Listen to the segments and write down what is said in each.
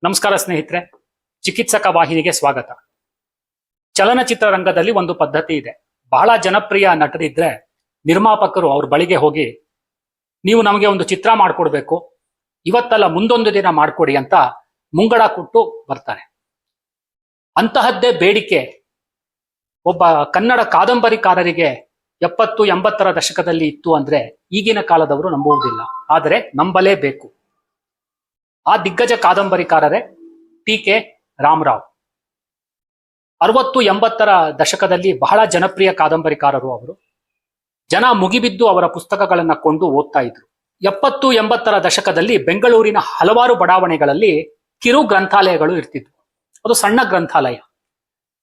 ನಮಸ್ಕಾರ ಸ್ನೇಹಿತರೆ, ಚಿಕಿತ್ಸಕ ವಾಹಿನಿಗೆ ಸ್ವಾಗತ. ಚಲನಚಿತ್ರ ರಂಗದಲ್ಲಿ ಒಂದು ಪದ್ಧತಿ ಇದೆ. ಬಹಳ ಜನಪ್ರಿಯ ನಟರಿದ್ರೆ ನಿರ್ಮಾಪಕರು ಅವ್ರ ಬಳಿಗೆ ಹೋಗಿ, ನೀವು ನಮಗೆ ಒಂದು ಚಿತ್ರ ಮಾಡಿಕೊಡ್ಬೇಕು, ಇವತ್ತಲ್ಲ ಮುಂದೊಂದು ದಿನ ಮಾಡಿಕೊಡಿ ಅಂತ ಮುಂಗಡ ಕೊಟ್ಟು ಬರ್ತಾರೆ. ಅಂತಹದ್ದೇ ಬೇಡಿಕೆ ಒಬ್ಬ ಕನ್ನಡ ಕಾದಂಬರಿಕಾರರಿಗೆ 70-80ರ ದಶಕದಲ್ಲಿ ಇತ್ತು ಅಂದ್ರೆ ಈಗಿನ ಕಾಲದವರು ನಂಬುವುದಿಲ್ಲ, ಆದರೆ ನಂಬಲೇಬೇಕು. ಆ ದಿಗ್ಗಜ ಕಾದಂಬರಿಕಾರರೇ ಟಿ.ಕೆ. ರಾಮರಾವ್. 60-80ರ ದಶಕದಲ್ಲಿ ಬಹಳ ಜನಪ್ರಿಯ ಕಾದಂಬರಿಕಾರರು ಅವರು. ಜನ ಮುಗಿಬಿದ್ದು ಅವರ ಪುಸ್ತಕಗಳನ್ನ ಕೊಂಡು ಓದ್ತಾ ಇದ್ರು. 70-80ರ ದಶಕದಲ್ಲಿ ಬೆಂಗಳೂರಿನ ಹಲವಾರು ಬಡಾವಣೆಗಳಲ್ಲಿ ಕಿರು ಗ್ರಂಥಾಲಯಗಳು ಇರ್ತಿದ್ವು. ಅದು ಸಣ್ಣ ಗ್ರಂಥಾಲಯ.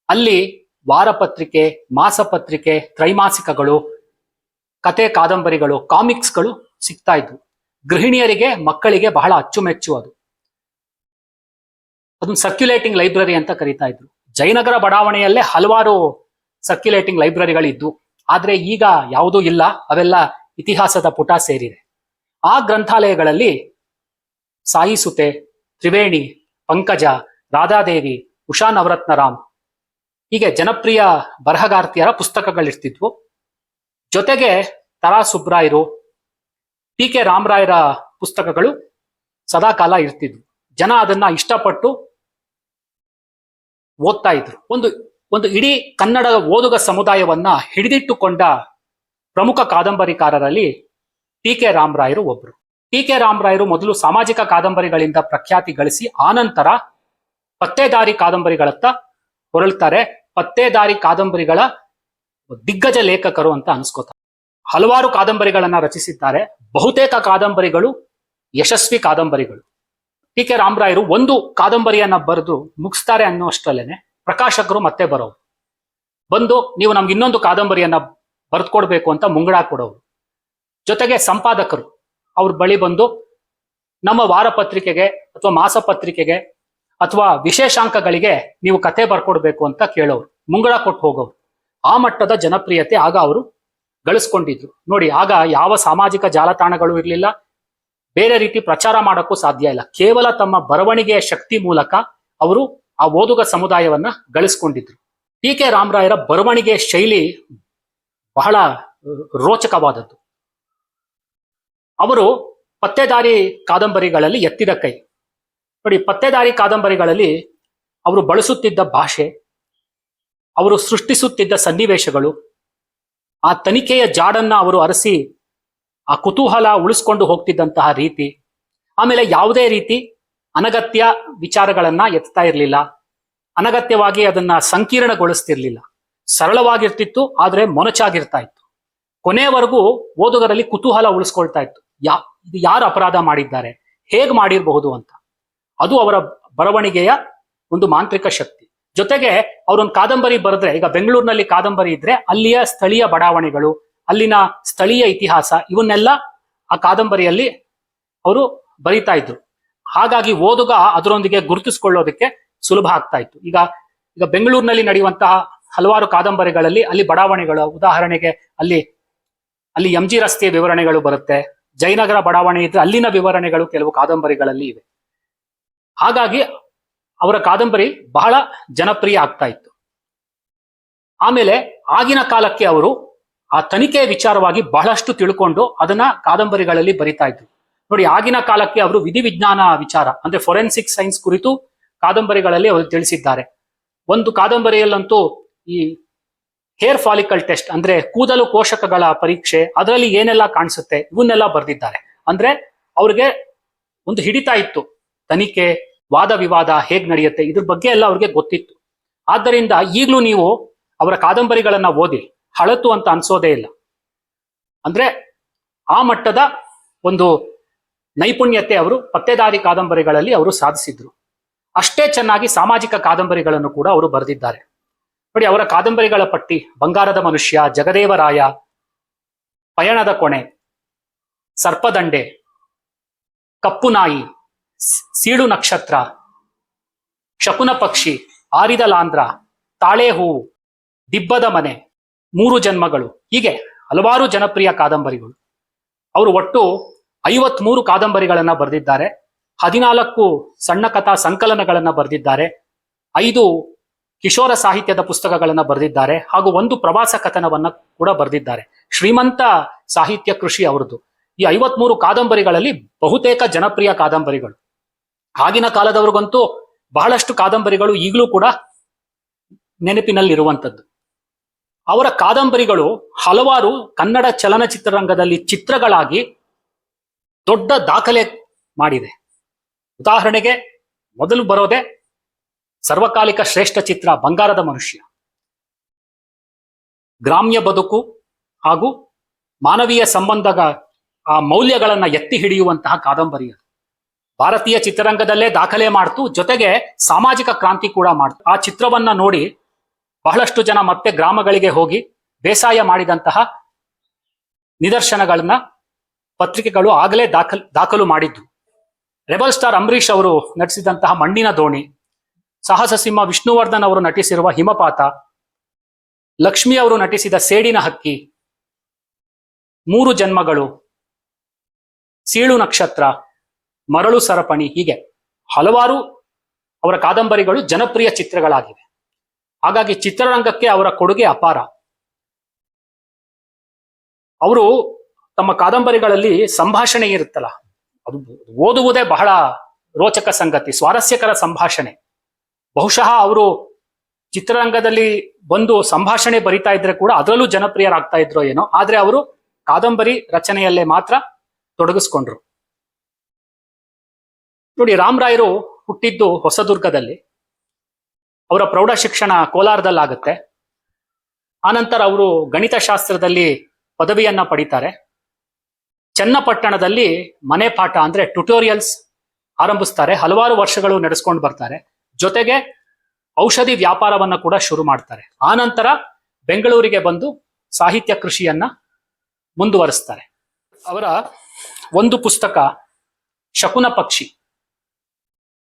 ಅಲ್ಲಿ ವಾರಪತ್ರಿಕೆ, ಮಾಸಪತ್ರಿಕೆ, ತ್ರೈಮಾಸಿಕಗಳು, ಕತೆ, ಕಾದಂಬರಿಗಳು, ಕಾಮಿಕ್ಸ್ಗಳು ಸಿಗ್ತಾ ಇದ್ವು. ಗೃಹಿಣಿಯರಿಗೆ, ಮಕ್ಕಳಿಗೆ ಬಹಳ ಅಚ್ಚುಮೆಚ್ಚು ಅದು. ಅದನ್ನ ಸರ್ಕ್ಯುಲೇಟಿಂಗ್ ಲೈಬ್ರರಿ ಅಂತ ಕರೀತಾ ಇದ್ರು. ಜಯನಗರ ಬಡಾವಣೆಯಲ್ಲೇ ಹಲವಾರು ಸರ್ಕ್ಯುಲೇಟಿಂಗ್ ಲೈಬ್ರರಿಗಳಿದ್ವು. ಆದ್ರೆ ಈಗ ಯಾವುದೂ ಇಲ್ಲ, ಅವೆಲ್ಲ ಇತಿಹಾಸದ ಪುಟ ಸೇರಿದೆ. ಆ ಗ್ರಂಥಾಲಯಗಳಲ್ಲಿ ಸಾಯಿಸುತೆ, ತ್ರಿವೇಣಿ, ಪಂಕಜ, ರಾಧಾದೇವಿ, ಉಷಾ ನವರತ್ನರಾಮ್ ಹೀಗೆ ಜನಪ್ರಿಯ ಬರಹಗಾರ್ತಿಯರ ಪುಸ್ತಕಗಳಿರ್ತಿದ್ವು. ಜೊತೆಗೆ ತರಾ ಸುಬ್ರಾಯರು, ಟಿ.ಕೆ. ರಾಮರಾಯರ ಪುಸ್ತಕಗಳು ಸದಾಕಾಲ ಇರ್ತಿದ್ವು. ಜನ ಅದನ್ನ ಇಷ್ಟಪಟ್ಟು ಓದ್ತಾ ಇದ್ರು. ಒಂದು ಇಡೀ ಕನ್ನಡ ಓದುಗ ಸಮುದಾಯವನ್ನ ಹಿಡಿದಿಟ್ಟುಕೊಂಡ ಪ್ರಮುಖ ಕಾದಂಬರಿಕಾರರಲ್ಲಿ ಟಿ.ಕೆ. ರಾಮರಾಯರು ಒಬ್ರು. ಟಿ.ಕೆ. ರಾಮರಾಯರು ಮೊದಲು ಸಾಮಾಜಿಕ ಕಾದಂಬರಿಗಳಿಂದ ಪ್ರಖ್ಯಾತಿ ಗಳಿಸಿ ಆನಂತರ ಪತ್ತೇದಾರಿ ಕಾದಂಬರಿಗಳತ್ತ ಹೊರಳ್ತಾರೆ. ಪತ್ತೇದಾರಿ ಕಾದಂಬರಿಗಳ ದಿಗ್ಗಜ ಲೇಖಕರು ಅಂತ ಅನ್ಸ್ಕೋತಾರೆ. ಹಲವಾರು ಕಾದಂಬರಿಗಳನ್ನ ರಚಿಸಿದ್ದಾರೆ. ಬಹುತೇಕ ಕಾದಂಬರಿಗಳು ಯಶಸ್ವಿ ಕಾದಂಬರಿಗಳು. ಟಿ.ಕೆ. ರಾಮರಾಯರು ಒಂದು ಕಾದಂಬರಿಯನ್ನ ಬರೆದು ಮುಗಿಸ್ತಾರೆ ಅನ್ನೋಷ್ಟರಲ್ಲೇನೆ ಪ್ರಕಾಶಕರು ಮತ್ತೆ ಬರೋರು. ಬಂದು ನೀವು ನಮ್ಗೆ ಇನ್ನೊಂದು ಕಾದಂಬರಿಯನ್ನ ಬರೆದುಕೊಡ್ಬೇಕು ಅಂತ ಮುಂಗಡ ಕೊಡೋರು. ಜೊತೆಗೆ ಸಂಪಾದಕರು ಅವ್ರ ಬಳಿ ಬಂದು ನಮ್ಮ ವಾರಪತ್ರಿಕೆಗೆ ಅಥವಾ ಮಾಸಪತ್ರಿಕೆಗೆ ಅಥವಾ ವಿಶೇಷಾಂಕಗಳಿಗೆ ನೀವು ಕತೆ ಬರ್ಕೊಡ್ಬೇಕು ಅಂತ ಕೇಳೋರು, ಮುಂಗಡ ಕೊಟ್ಟು ಹೋಗೋರು. ಆ ಮಟ್ಟದ ಜನಪ್ರಿಯತೆ ಆಗ ಅವರು ಗಳಿಸ್ಕೊಂಡಿದ್ರು. ನೋಡಿ, ಆಗ ಯಾವ ಸಾಮಾಜಿಕ ಜಾಲತಾಣಗಳು ಇರಲಿಲ್ಲ, ಬೇರೆ ರೀತಿ ಪ್ರಚಾರ ಮಾಡೋಕ್ಕೂ ಸಾಧ್ಯ ಇಲ್ಲ. ಕೇವಲ ತಮ್ಮ ಬರವಣಿಗೆಯ ಶಕ್ತಿ ಮೂಲಕ ಅವರು ಆ ಓದುಗ ಸಮುದಾಯವನ್ನ ಗಳಿಸ್ಕೊಂಡಿದ್ರು. ಟಿ.ಕೆ. ರಾಮರಾಯರ ಬರವಣಿಗೆಯ ಶೈಲಿ ಬಹಳ ರೋಚಕವಾದದ್ದು. ಅವರು ಪತ್ತೇದಾರಿ ಕಾದಂಬರಿಗಳಲ್ಲಿ ಎತ್ತಿದ ಕೈ. ನೋಡಿ, ಪತ್ತೇದಾರಿ ಕಾದಂಬರಿಗಳಲ್ಲಿ ಅವರು ಬಳಸುತ್ತಿದ್ದ ಭಾಷೆ, ಅವರು ಸೃಷ್ಟಿಸುತ್ತಿದ್ದ ಸನ್ನಿವೇಶಗಳು, ಆ ತನಿಖೆಯ ಜಾಡನ್ನ ಅವರು ಅರಸಿ ಆ ಕುತೂಹಲ ಉಳಿಸ್ಕೊಂಡು ಹೋಗ್ತಿದ್ದಂತಹ ರೀತಿ, ಆಮೇಲೆ ಯಾವುದೇ ರೀತಿ ಅನಗತ್ಯ ವಿಚಾರಗಳನ್ನ ಎತ್ತಾ ಇರಲಿಲ್ಲ, ಅನಗತ್ಯವಾಗಿ ಅದನ್ನ ಸಂಕೀರ್ಣಗೊಳಿಸ್ತಿರ್ಲಿಲ್ಲ. ಸರಳವಾಗಿರ್ತಿತ್ತು, ಆದ್ರೆ ಮೊನಚಾಗಿರ್ತಾ ಇತ್ತು. ಕೊನೆಯವರೆಗೂ ಓದುಗರಲ್ಲಿ ಕುತೂಹಲ ಉಳಿಸ್ಕೊಳ್ತಾ ಇತ್ತು. ಇದು ಯಾರು ಅಪರಾಧ ಮಾಡಿದ್ದಾರೆ, ಹೇಗ್ ಮಾಡಿರಬಹುದು ಅಂತ. ಅದು ಅವರ ಬರವಣಿಗೆಯ ಒಂದು ಮಾಂತ್ರಿಕ ಶಕ್ತಿ. ಜೊತೆಗೆ ಅವರೊಂದು ಕಾದಂಬರಿ ಬರೆದ್ರೆ, ಈಗ ಬೆಂಗಳೂರಿನಲ್ಲಿ ಕಾದಂಬರಿ ಇದ್ರೆ ಅಲ್ಲಿಯ ಸ್ಥಳೀಯ ಬಡಾವಣೆಗಳು, ಅಲ್ಲಿನ ಸ್ಥಳೀಯ ಇತಿಹಾಸ, ಇವನ್ನೆಲ್ಲ ಆ ಕಾದಂಬರಿಯಲ್ಲಿ ಅವರು ಬರೀತಾ ಇದ್ರು. ಹಾಗಾಗಿ ಓದುಗ ಅದರೊಂದಿಗೆ ಗುರುತಿಸ್ಕೊಳ್ಳೋದಕ್ಕೆ ಸುಲಭ ಆಗ್ತಾ ಇತ್ತು. ಈಗ ಬೆಂಗಳೂರಿನಲ್ಲಿ ನಡೆಯುವಂತಹ ಹಲವಾರು ಕಾದಂಬರಿಗಳಲ್ಲಿ ಅಲ್ಲಿ ಬಡಾವಣೆಗಳು, ಉದಾಹರಣೆಗೆ ಅಲ್ಲಿ ಎಂ.ಜಿ. ರಸ್ತೆಯ ವಿವರಣೆಗಳು ಬರುತ್ತೆ. ಜಯನಗರ ಬಡಾವಣೆ ಇದ್ರೆ ಅಲ್ಲಿನ ವಿವರಣೆಗಳು ಕೆಲವು ಕಾದಂಬರಿಗಳಲ್ಲಿ ಇವೆ. ಹಾಗಾಗಿ ಅವರ ಕಾದಂಬರಿ ಬಹಳ ಜನಪ್ರಿಯ ಆಗ್ತಾ ಇತ್ತು. ಆಮೇಲೆ ಆಗಿನ ಕಾಲಕ್ಕೆ ಅವರು ಆ ತನಿಖೆ ವಿಚಾರವಾಗಿ ಬಹಳಷ್ಟು ತಿಳ್ಕೊಂಡು ಅದನ್ನ ಕಾದಂಬರಿಗಳಲ್ಲಿ ಬರಿತಾ ಇದ್ರು. ನೋಡಿ, ಆಗಿನ ಕಾಲಕ್ಕೆ ಅವರು ವಿಧಿವಿಜ್ಞಾನ ವಿಚಾರ ಅಂದ್ರೆ ಫೊರೆನ್ಸಿಕ್ ಸೈನ್ಸ್ ಕುರಿತು ಕಾದಂಬರಿಗಳಲ್ಲಿ ಅವರು ತಿಳಿಸಿದ್ದಾರೆ. ಒಂದು ಕಾದಂಬರಿಯಲ್ಲಂತೂ ಈ ಹೇರ್ ಫಾಲಿಕಲ್ ಟೆಸ್ಟ್ ಅಂದ್ರೆ ಕೂದಲು ಕೋಶಕಗಳ ಪರೀಕ್ಷೆ, ಅದರಲ್ಲಿ ಏನೆಲ್ಲ ಕಾಣಿಸುತ್ತೆ ಇವನ್ನೆಲ್ಲ ಬರೆದಿದ್ದಾರೆ. ಅಂದ್ರೆ ಅವ್ರಿಗೆ ಒಂದು ಹಿಡಿತಾ ಇತ್ತು, ತನಿಖೆ, ವಾದ ವಿವಾದ ಹೇಗ್ ನಡೆಯುತ್ತೆ, ಇದ್ರ ಬಗ್ಗೆ ಎಲ್ಲ ಅವ್ರಿಗೆ ಗೊತ್ತಿತ್ತು. ಆದ್ದರಿಂದ ಈಗಲೂ ನೀವು ಅವರ ಕಾದಂಬರಿಗಳನ್ನ ಓದಿ ಹಳತು ಅಂತ ಅನ್ಸೋದೇ ಇಲ್ಲ. ಅಂದ್ರೆ ಆ ಮಟ್ಟದ ಒಂದು ನೈಪುಣ್ಯತೆ ಅವರು ಪತ್ತೇದಾರಿ ಕಾದಂಬರಿಗಳಲ್ಲಿ ಅವರು ಸಾಧಿಸಿದ್ರು. ಅಷ್ಟೇ ಚೆನ್ನಾಗಿ ಸಾಮಾಜಿಕ ಕಾದಂಬರಿಗಳನ್ನು ಕೂಡ ಅವರು ಬರೆದಿದ್ದಾರೆ. ನೋಡಿ, ಅವರ ಕಾದಂಬರಿಗಳ ಪಟ್ಟಿ: ಬಂಗಾರದ ಮನುಷ್ಯ, ಜಗದೇವರಾಯ, ಪಯಣದ ಕೊನೆ, ಸರ್ಪದಂಡೆ, ಕಪ್ಪು ನಾಯಿ, ಸೀಳು ನಕ್ಷತ್ರ, ಶಕುನ ಪಕ್ಷಿ, ಆರಿದ ಲಾಂದ್ರ, ತಾಳೆ ಹೂವು, ದಿಬ್ಬದ ಮನೆ, 3 ಜನ್ಮಗಳು, ಹೀಗೆ ಹಲವಾರು ಜನಪ್ರಿಯ ಕಾದಂಬರಿಗಳು. ಅವರು ಒಟ್ಟು 53 ಕಾದಂಬರಿಗಳನ್ನ ಬರೆದಿದ್ದಾರೆ. 14 ಸಣ್ಣ ಕಥಾ ಸಂಕಲನಗಳನ್ನ ಬರೆದಿದ್ದಾರೆ, 5 ಕಿಶೋರ ಸಾಹಿತ್ಯದ ಪುಸ್ತಕಗಳನ್ನ ಬರೆದಿದ್ದಾರೆ, ಹಾಗೂ 1 ಪ್ರವಾಸ ಕಥನವನ್ನ ಕೂಡ ಬರೆದಿದ್ದಾರೆ. ಶ್ರೀಮಂತ ಸಾಹಿತ್ಯ ಕೃಷಿ ಅವರದ್ದು. ಈ 53 ಕಾದಂಬರಿಗಳಲ್ಲಿ ಬಹುತೇಕ ಜನಪ್ರಿಯ ಕಾದಂಬರಿಗಳು. ಆಗಿನ ಕಾಲದವ್ರಿಗಂತೂ ಬಹಳಷ್ಟು ಕಾದಂಬರಿಗಳು ಈಗಲೂ ಕೂಡ ನೆನಪಿನಲ್ಲಿರುವಂಥದ್ದು. ಅವರ ಕಾದಂಬರಿಗಳು ಹಲವಾರು ಕನ್ನಡ ಚಲನಚಿತ್ರರಂಗದಲ್ಲಿ ಚಿತ್ರಗಳಾಗಿ ದೊಡ್ಡ ದಾಖಲೆ ಮಾಡಿದೆ. ಉದಾಹರಣೆಗೆ ಮೊದಲು ಬರೋದೆ ಸರ್ವಕಾಲಿಕ ಶ್ರೇಷ್ಠ ಚಿತ್ರ ಬಂಗಾರದ ಮನುಷ್ಯ. ಗ್ರಾಮ್ಯ ಬದುಕು ಹಾಗೂ ಮಾನವೀಯ ಸಂಬಂಧದ ಆ ಮೌಲ್ಯಗಳನ್ನ ಎತ್ತಿ ಹಿಡಿಯುವಂತಹ ಕಾದಂಬರಿ ಅದು. ಭಾರತೀಯ ಚಿತ್ರರಂಗದಲ್ಲೇ ದಾಖಲೆ ಮಾಡ್ತು, ಜೊತೆಗೆ ಸಾಮಾಜಿಕ ಕ್ರಾಂತಿ ಕೂಡ ಮಾಡ್ತು. ಆ ಚಿತ್ರವನ್ನ ನೋಡಿ ಬಹಳಷ್ಟು ಜನ ಮತ್ತೆ ಗ್ರಾಮಗಳಿಗೆ ಹೋಗಿ ಬೇಸಾಯ ಮಾಡಿದಂತಹ ನಿದರ್ಶನಗಳನ್ನ ಪತ್ರಿಕೆಗಳು ಆಗಲೇ ದಾಖಲು ಮಾಡಿದ್ದು. ರೆಬಲ್ ಸ್ಟಾರ್ ಅಂಬರೀಷ್ ಅವರು ನಟಿಸಿದಂತಹ ಮಣ್ಣಿನ ದೋಣಿ, ಸಾಹಸ ಸಿಂಹ ವಿಷ್ಣುವರ್ಧನ್ ಅವರು ನಟಿಸಿರುವ ಹಿಮಪಾತ, ಲಕ್ಷ್ಮಿ ಅವರು ನಟಿಸಿದ ಸೇಡಿನ ಹಕ್ಕಿ, 3 ಜನ್ಮಗಳು, ಸೀಳು ನಕ್ಷತ್ರ, ಮರಳು ಸರಪಣಿ, ಹೀಗೆ ಹಲವಾರು ಅವರ ಕಾದಂಬರಿಗಳು ಜನಪ್ರಿಯ ಚಿತ್ರಗಳಾಗಿವೆ. ಹಾಗಾಗಿ ಚಿತ್ರರಂಗಕ್ಕೆ ಅವರ ಕೊಡುಗೆ ಅಪಾರ. ಅವರು ತಮ್ಮ ಕಾದಂಬರಿಗಳಲ್ಲಿ ಸಂಭಾಷಣೆ ಇರುತ್ತಲ್ಲ, ಅದು ಓದುವುದೇ ಬಹಳ ರೋಚಕ ಸಂಗತಿ, ಸ್ವಾರಸ್ಯಕರ ಸಂಭಾಷಣೆ. ಬಹುಶಃ ಅವರು ಚಿತ್ರರಂಗದಲ್ಲಿ ಬಂದು ಸಂಭಾಷಣೆ ಬರಿತಾ ಇದ್ರೆ ಕೂಡ ಅದರಲ್ಲೂ ಜನಪ್ರಿಯರಾಗ್ತಾ ಇದ್ರೋ ಏನೋ, ಆದ್ರೆ ಅವರು ಕಾದಂಬರಿ ರಚನೆಯಲ್ಲೇ ಮಾತ್ರ ತೊಡಗಿಸ್ಕೊಂಡ್ರು. ನೋಡಿ, ರಾಮರಾಯರು ಹುಟ್ಟಿದ್ದು ಹೊಸದುರ್ಗದಲ್ಲಿ. ಅವರ ಪ್ರೌಢ ಶಿಕ್ಷಣ ಕೋಲಾರದಲ್ಲಾಗುತ್ತೆ. ಆನಂತರ ಅವರು ಗಣಿತಶಾಸ್ತ್ರದಲ್ಲಿ ಪದವಿಯನ್ನ ಪಡಿತಾರೆ. ಚನ್ನಪಟ್ಟಣದಲ್ಲಿ ಮನೆ ಪಾಠ ಅಂದ್ರೆ ಟ್ಯುಟೋರಿಯಲ್ಸ್ ಆರಂಭಿಸ್ತಾರೆ. ಹಲವಾರು ವರ್ಷಗಳು ನಡೆಸ್ಕೊಂಡು ಬರ್ತಾರೆ. ಜೊತೆಗೆ ಔಷಧಿ ವ್ಯಾಪಾರವನ್ನ ಕೂಡ ಶುರು ಮಾಡ್ತಾರೆ. ಆನಂತರ ಬೆಂಗಳೂರಿಗೆ ಬಂದು ಸಾಹಿತ್ಯ ಕೃಷಿಯನ್ನ ಮುಂದುವರಿಸ್ತಾರೆ. ಅವರ ಒಂದು ಪುಸ್ತಕ ಶಕುನ ಪಕ್ಷಿ,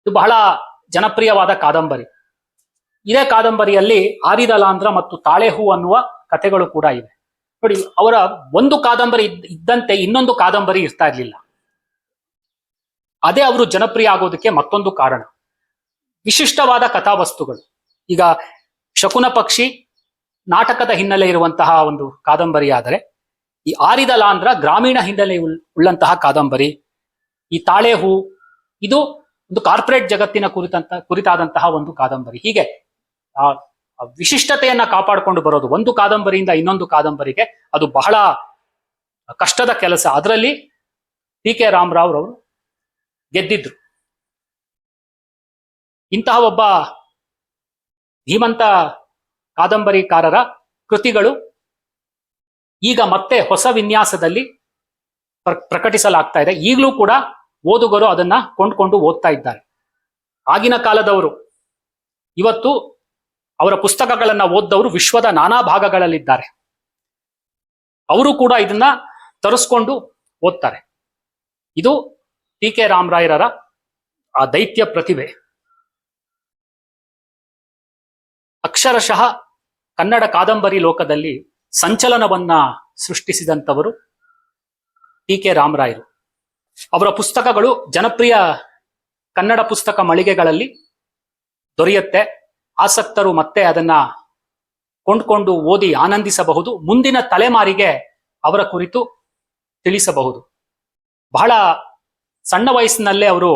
ಇದು ಬಹಳ ಜನಪ್ರಿಯವಾದ ಕಾದಂಬರಿ. ಇದೇ ಕಾದಂಬರಿಯಲ್ಲಿ ಆರಿದಲಾಂಧ್ರ ಮತ್ತು ತಾಳೆ ಹೂ ಅನ್ನುವ ಕಥೆಗಳು ಕೂಡ ಇವೆ. ನೋಡಿ, ಅವರ ಒಂದು ಕಾದಂಬರಿ ಇದ್ದಂತೆ ಇನ್ನೊಂದು ಕಾದಂಬರಿ ಇರ್ತಾ ಇರ್ಲಿಲ್ಲ. ಅದೇ ಅವರು ಜನಪ್ರಿಯ ಆಗೋದಕ್ಕೆ ಮತ್ತೊಂದು ಕಾರಣ, ವಿಶಿಷ್ಟವಾದ ಕಥಾವಸ್ತುಗಳು. ಈಗ ಶಕುನ ಪಕ್ಷಿ ನಾಟಕದ ಹಿನ್ನೆಲೆ ಇರುವಂತಹ ಒಂದು ಕಾದಂಬರಿ ಆದರೆ, ಈ ಆರಿದಲಾಂಧ್ರ ಗ್ರಾಮೀಣ ಹಿನ್ನೆಲೆ ಉಳ್ಳಂತಹ ಕಾದಂಬರಿ. ಈ ತಾಳೆ ಹೂ ಇದು ಒಂದು ಕಾರ್ಪೊರೇಟ್ ಜಗತ್ತಿನ ಕುರಿತಾದಂತಹ ಒಂದು ಕಾದಂಬರಿ. ಹೀಗೆ ಆ ವಿಶಿಷ್ಟತೆಯನ್ನ ಕಾಪಾಡಿಕೊಂಡು ಬರೋದು ಒಂದು ಕಾದಂಬರಿಯಿಂದ ಇನ್ನೊಂದು ಕಾದಂಬರಿಗೆ ಅದು ಬಹಳ ಕಷ್ಟದ ಕೆಲಸ. ಅದರಲ್ಲಿ ಟಿ.ಕೆ. ರಾಮರಾವ್ ಅವರು ಗೆದ್ದಿದ್ರು. ಇಂತಹ ಒಬ್ಬ ಧೀಮಂತ ಕಾದಂಬರಿಕಾರರ ಕೃತಿಗಳು ಈಗ ಮತ್ತೆ ಹೊಸ ವಿನ್ಯಾಸದಲ್ಲಿ ಪ್ರಕಟಿಸಲಾಗ್ತಾ ಇದೆ. ಈಗಲೂ ಕೂಡ ಓದುಗರು ಅದನ್ನ ಕೊಂಡ್ಕೊಂಡು ಓದ್ತಾ ಇದ್ದಾರೆ. ಆಗಿನ ಕಾಲದವರು ಇವತ್ತು ಅವರ ಪುಸ್ತಕಗಳನ್ನ ಓದ್ದವರು ವಿಶ್ವದ ನಾನಾ ಭಾಗಗಳಲ್ಲಿದ್ದಾರೆ. ಅವರು ಕೂಡ ಇದನ್ನ ತರಿಸ್ಕೊಂಡು ಓದ್ತಾರೆ. ಇದು ಟಿ.ಕೆ. ರಾಮರಾಯರ ಆ ದೈತ್ಯ ಪ್ರತಿಭೆ. ಅಕ್ಷರಶಃ ಕನ್ನಡ ಕಾದಂಬರಿ ಲೋಕದಲ್ಲಿ ಸಂಚಲನವನ್ನ ಸೃಷ್ಟಿಸಿದಂಥವರು ಟಿ.ಕೆ. ರಾಮರಾಯರು. ಅವರ ಪುಸ್ತಕಗಳು ಜನಪ್ರಿಯ ಕನ್ನಡ ಪುಸ್ತಕ ಮಳಿಗೆಗಳಲ್ಲಿ ದೊರೆಯುತ್ತೆ. ಆಸಕ್ತರು ಮತ್ತೆ ಅದನ್ನ ಕೊಂಡ್ಕೊಂಡು ಓದಿ ಆನಂದಿಸಬಹುದು. ಮುಂದಿನ ತಲೆಮಾರಿಗೆ ಅವರ ಕುರಿತು ತಿಳಿಸಬಹುದು. ಬಹಳ ಸಣ್ಣ ವಯಸ್ಸಿನಲ್ಲೇ ಅವರು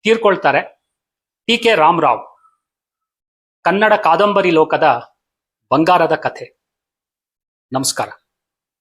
ತೀರ್ಕೊಳ್ತಾರೆ. ಟಿ.ಕೆ. ರಾಮರಾವ್, ಕನ್ನಡ ಕಾದಂಬರಿ ಲೋಕದ ಬಂಗಾರದ ಕಥೆ. ನಮಸ್ಕಾರ.